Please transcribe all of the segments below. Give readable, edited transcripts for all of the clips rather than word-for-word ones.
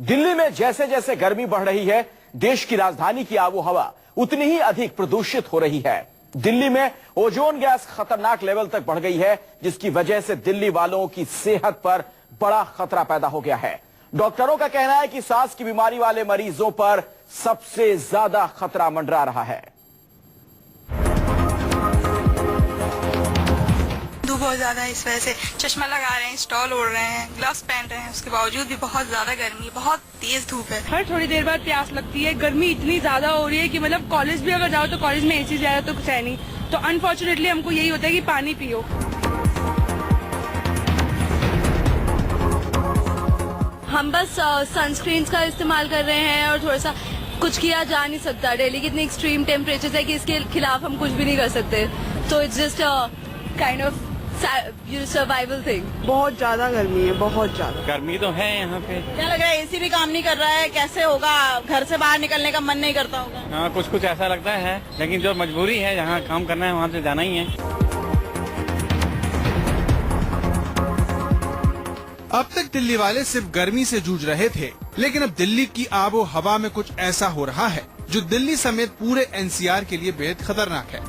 दिल्ली में जैसे जैसे गर्मी बढ़ रही है, देश की राजधानी की आबोहवा उतनी ही अधिक प्रदूषित हो रही है। दिल्ली में ओजोन गैस खतरनाक लेवल तक बढ़ गई है, जिसकी वजह से दिल्ली वालों की सेहत पर बड़ा खतरा पैदा हो गया है। डॉक्टरों का कहना है कि सांस की बीमारी वाले मरीजों पर सबसे ज्यादा खतरा मंडरा रहा है। धूप बहुत ज्यादा है, इस वजह से चश्मा लगा रहे हैं, स्टॉल ओढ़ रहे हैं, ग्लव्स पहन रहे हैं, उसके बावजूद भी बहुत ज्यादा गर्मी, बहुत तेज धूप है। हर थोड़ी देर बाद प्यास लगती है। गर्मी इतनी ज्यादा हो रही है कि मतलब कॉलेज भी अगर जाओ तो कॉलेज में एसी जाए तो कुछ है नहीं, तो अनफॉर्चुनेटली हमको यही होता है कि पानी पियो। हम बस सनस्क्रीन का इस्तेमाल कर रहे हैं और थोड़ा सा कुछ किया जा नहीं सकता। दिल्ली की इतनी एक्सट्रीम टेम्परेचर है कि इसके खिलाफ हम कुछ भी नहीं कर सकते, तो it's just kind of survival thing. बहुत ज्यादा गर्मी है, बहुत ज्यादा गर्मी तो है यहाँ पे। क्या लग रहा है, एसी भी काम नहीं कर रहा है, कैसे होगा? घर से बाहर निकलने का मन नहीं करता होगा। हाँ, कुछ ऐसा लगता है, लेकिन जो मजबूरी है, जहाँ काम करना है वहाँ से जाना ही है। अब तक दिल्ली वाले सिर्फ गर्मी से जूझ रहे थे, लेकिन अब दिल्ली की आबो हवा में कुछ ऐसा हो रहा है जो दिल्ली समेत पूरे एनसीआर के लिए बेहद खतरनाक है।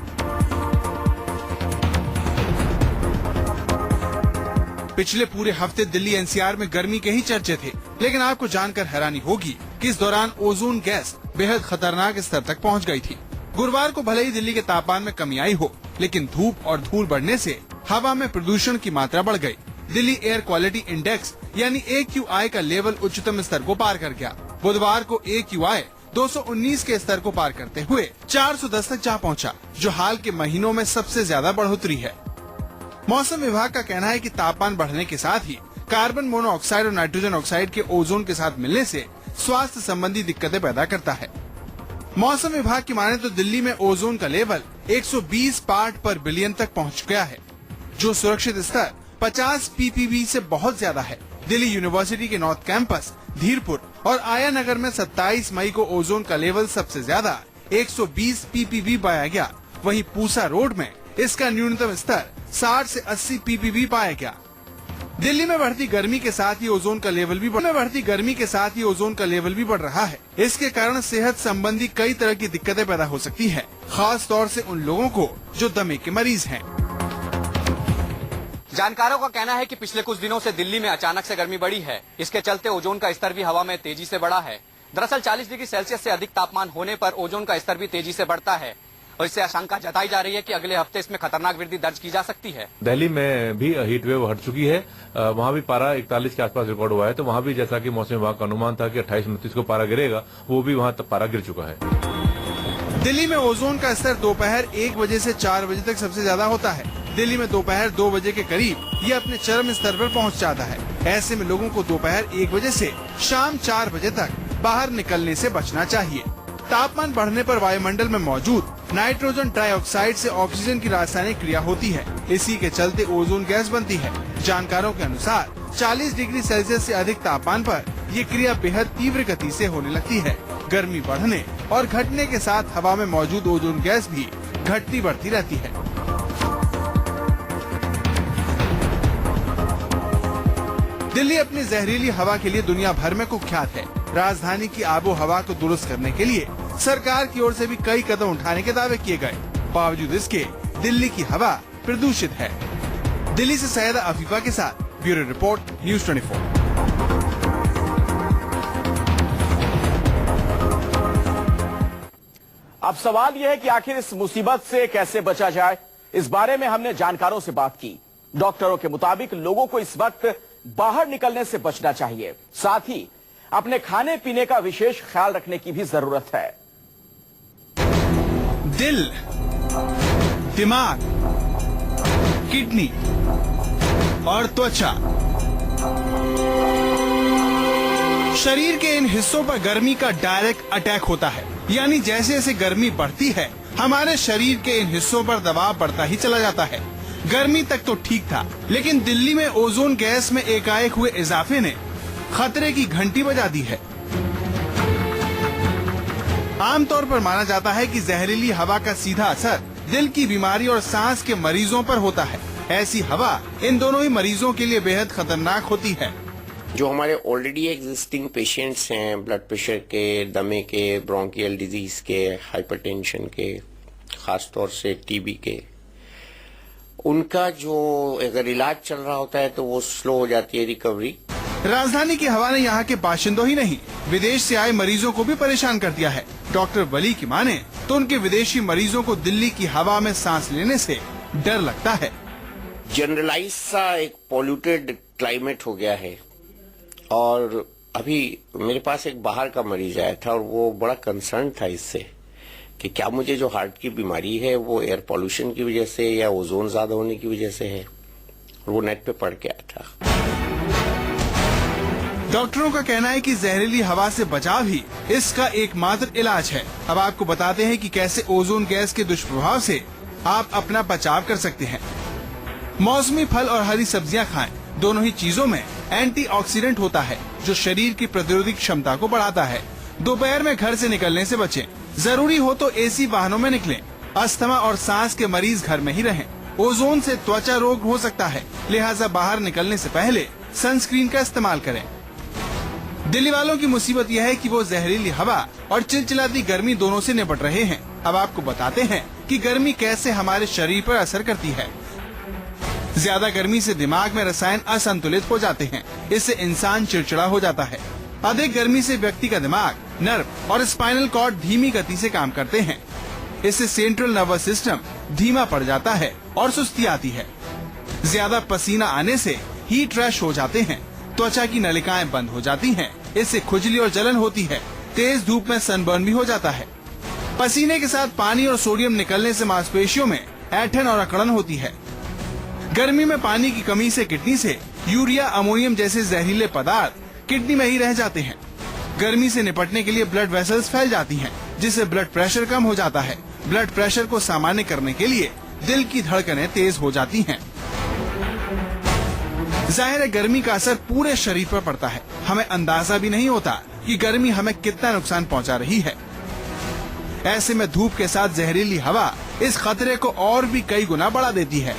पिछले पूरे हफ्ते दिल्ली एनसीआर में गर्मी के ही चर्चे थे, लेकिन आपको जानकर हैरानी होगी कि इस दौरान ओजोन गैस बेहद खतरनाक स्तर तक पहुंच गई थी। गुरुवार को भले ही दिल्ली के तापमान में कमी आई हो, लेकिन धूप और धूल बढ़ने से हवा में प्रदूषण की मात्रा बढ़ गई। दिल्ली एयर क्वालिटी इंडेक्स यानी AQI का लेवल उच्चतम स्तर को पार कर गया। बुधवार को AQI 219 के स्तर को पार करते हुए 410 तक जा पहुंचा, जो हाल के महीनों में सबसे ज्यादा बढ़ोतरी है। मौसम विभाग का कहना है कि तापमान बढ़ने के साथ ही कार्बन मोनोऑक्साइड और नाइट्रोजन ऑक्साइड के ओजोन के साथ मिलने से स्वास्थ्य संबंधी दिक्कतें पैदा करता है। मौसम विभाग की माने तो दिल्ली में ओजोन का लेवल 120 पार्ट पर बिलियन तक पहुंच गया है, जो सुरक्षित स्तर 50 ppb से बहुत ज्यादा है। दिल्ली यूनिवर्सिटी के नॉर्थ कैंपस, धीरपुर और आया नगर में 27 मई को ओजोन का लेवल सबसे ज्यादा 120 ppb पाया गया। वहीं पूसा रोड में इसका न्यूनतम स्तर 60 से 80 ppb पाया गया। दिल्ली में बढ़ती गर्मी के साथ ही ओजोन का लेवल भी बढ़ रहा है। इसके कारण सेहत संबंधी कई तरह की दिक्कतें पैदा हो सकती है, खास तौर से उन लोगों को जो दमे के मरीज हैं। जानकारों का कहना है कि पिछले कुछ दिनों से दिल्ली में अचानक से गर्मी बढ़ी है। इसके चलते ओजोन का स्तर भी हवा में तेजी से बढ़ा है। दरअसल 40 डिग्री सेल्सियस से अधिक तापमान होने पर ओजोन का स्तर भी तेजी से बढ़ता है और इससे आशंका जताई जा रही है कि अगले हफ्ते इसमें खतरनाक वृद्धि दर्ज की जा सकती है। दिल्ली में भी हीट वेव हट चुकी है, वहाँ भी पारा 41 के आसपास रिकॉर्ड हुआ है, तो वहाँ भी जैसा कि मौसम विभाग का अनुमान था कि 28-29 को पारा गिरेगा, वो भी वहाँ तक पारा गिर चुका है। दिल्ली में ओजोन का स्तर दोपहर 1 बजे से 4 बजे तक सबसे ज्यादा होता है। दिल्ली में दोपहर 2 बजे के करीब ये अपने चरम स्तर पर पहुंच जाता है। ऐसे में लोगों को दोपहर 1 बजे से शाम 4 बजे तक बाहर निकलने से बचना चाहिए। तापमान बढ़ने पर वायुमंडल में मौजूद नाइट्रोजन डाइऑक्साइड से ऑक्सीजन की रासायनिक क्रिया होती है, इसी के चलते ओजोन गैस बनती है। जानकारों के अनुसार 40 डिग्री सेल्सियस से अधिक तापमान पर ये क्रिया बेहद तीव्र गति से होने लगती है। गर्मी बढ़ने और घटने के साथ हवा में मौजूद ओजोन गैस भी घटती बढ़ती रहती है। दिल्ली अपनी जहरीली हवा के लिए दुनिया भर में कुख्यात है। राजधानी की आबो हवा को दुरुस्त करने के लिए सरकार की ओर से भी कई कदम उठाने के दावे किए गए। बावजूद इसके दिल्ली की हवा प्रदूषित है। दिल्ली से सैयदा अफीफा के साथ ब्यूरो रिपोर्ट, न्यूज़ 24। अब सवाल यह है कि आखिर इस मुसीबत से कैसे बचा जाए। इस बारे में हमने जानकारों से बात की। डॉक्टरों के मुताबिक लोगों को इस वक्त बाहर निकलने से बचना चाहिए, साथ ही अपने खाने पीने का विशेष ख्याल रखने की भी जरूरत है। दिल, दिमाग, किडनी और त्वचा, शरीर के इन हिस्सों पर गर्मी का डायरेक्ट अटैक होता है। यानी जैसे जैसे गर्मी बढ़ती है, हमारे शरीर के इन हिस्सों पर दबाव बढ़ता ही चला जाता है। गर्मी तक तो ठीक था, लेकिन दिल्ली में ओजोन गैस में एकाएक हुए इजाफे ने खतरे की घंटी बजा दी है। आमतौर पर माना जाता है कि जहरीली हवा का सीधा असर दिल की बीमारी और सांस के मरीजों पर होता है। ऐसी हवा इन दोनों ही मरीजों के लिए बेहद खतरनाक होती है। जो हमारे ऑलरेडी एग्जिस्टिंग पेशेंट्स हैं, ब्लड प्रेशर के, दमे के, ब्रोंकियल डिजीज के, हाइपरटेंशन के, खासतौर से टीबी के, उनका जो अगर इलाज चल रहा होता है तो वो स्लो हो जाती है रिकवरी। राजधानी की हवा ने यहाँ के बाशिंदों ही नहीं, विदेश से आए मरीजों को भी परेशान कर दिया है। डॉक्टर वली की माने तो उनके विदेशी मरीजों को दिल्ली की हवा में सांस लेने से डर लगता है। जनरलाइज सा एक पॉल्यूटेड क्लाइमेट हो गया है। और अभी मेरे पास एक बाहर का मरीज आया था और वो बड़ा कंसर्न था इससे कि क्या मुझे जो हार्ट की बीमारी है वो एयर पॉल्यूशन की वजह से या ओजोन ज्यादा होने की वजह से है। और वो नेट पे पढ़ के आया था। डॉक्टरों का कहना है कि जहरीली हवा से बचाव ही इसका एकमात्र इलाज है। अब आपको बताते हैं कि कैसे ओजोन गैस के दुष्प्रभाव से आप अपना बचाव कर सकते हैं। मौसमी फल और हरी सब्जियां खाएं। दोनों ही चीजों में एंटीऑक्सीडेंट होता है जो शरीर की प्रतिरोधक क्षमता को बढ़ाता है। दोपहर में घर से निकलने से बचें। जरूरी हो तो एसी वाहनों में निकलें। अस्थमा और सांस के मरीज घर में ही रहें। ओजोन से त्वचा रोग हो सकता है, लिहाजा बाहर निकलने से पहले सनस्क्रीन का इस्तेमाल करें। दिल्ली वालों की मुसीबत यह है कि वो जहरीली हवा और चिलचिलाती गर्मी दोनों से निपट रहे हैं। अब आपको बताते हैं कि गर्मी कैसे हमारे शरीर पर असर करती है। ज्यादा गर्मी से दिमाग में रसायन असंतुलित हो जाते हैं। इससे इंसान चिड़चिड़ा हो जाता है। अधिक गर्मी से व्यक्ति का दिमाग, नर्व और स्पाइनल कॉर्ड धीमी गति से काम करते हैं। इससे सेंट्रल नर्वस सिस्टम धीमा पड़ जाता है और सुस्ती आती है। ज्यादा पसीना आने से हीट रैश हो जाते हैं। त्वचा की नलिकाएं बंद हो जाती हैं। इससे खुजली और जलन होती है। तेज धूप में सनबर्न भी हो जाता है। पसीने के साथ पानी और सोडियम निकलने से मांसपेशियों में ऐंठन और अकड़न होती है। गर्मी में पानी की कमी से किडनी से यूरिया, अमोनियम जैसे जहरीले पदार्थ किडनी में ही रह जाते हैं। गर्मी से निपटने के लिए ब्लड वेसल्स फैल जाती हैं, जिससे ब्लड प्रेशर कम हो जाता है। ब्लड प्रेशर को सामान्य करने के लिए दिल की धड़कनें तेज हो जाती हैं। जाहिर है गर्मी का असर पूरे शरीर पर पड़ता है। हमें अंदाजा भी नहीं होता कि गर्मी हमें कितना नुकसान पहुंचा रही है। ऐसे में धूप के साथ जहरीली हवा इस खतरे को और भी कई गुना बढ़ा देती है।